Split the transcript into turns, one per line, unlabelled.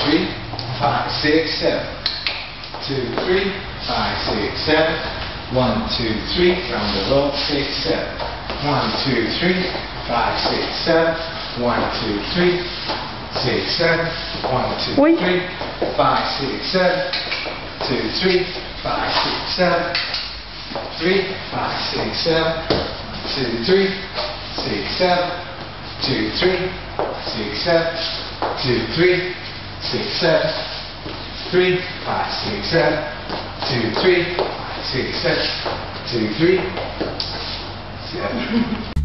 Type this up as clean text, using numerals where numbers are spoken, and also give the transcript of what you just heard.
3, 5, 6, 7. 2, 3, 5, 6, 7. 1, 2, 3. Round the rope. 6, 7. 1, 2, 3, 5, 6, 7. 1, 2, 3, 6, 7. 1, 2, 3, 5, 6, 7. 2, 3, 5, 6, 7. 3, 5, 6, 7. 2, 3, 6, 7. 2, 3, 6, 7. 2, 3, 6, 7. 3, 5, 6, 7. 2, 3, 5, 6, 7. 2, 3, 7.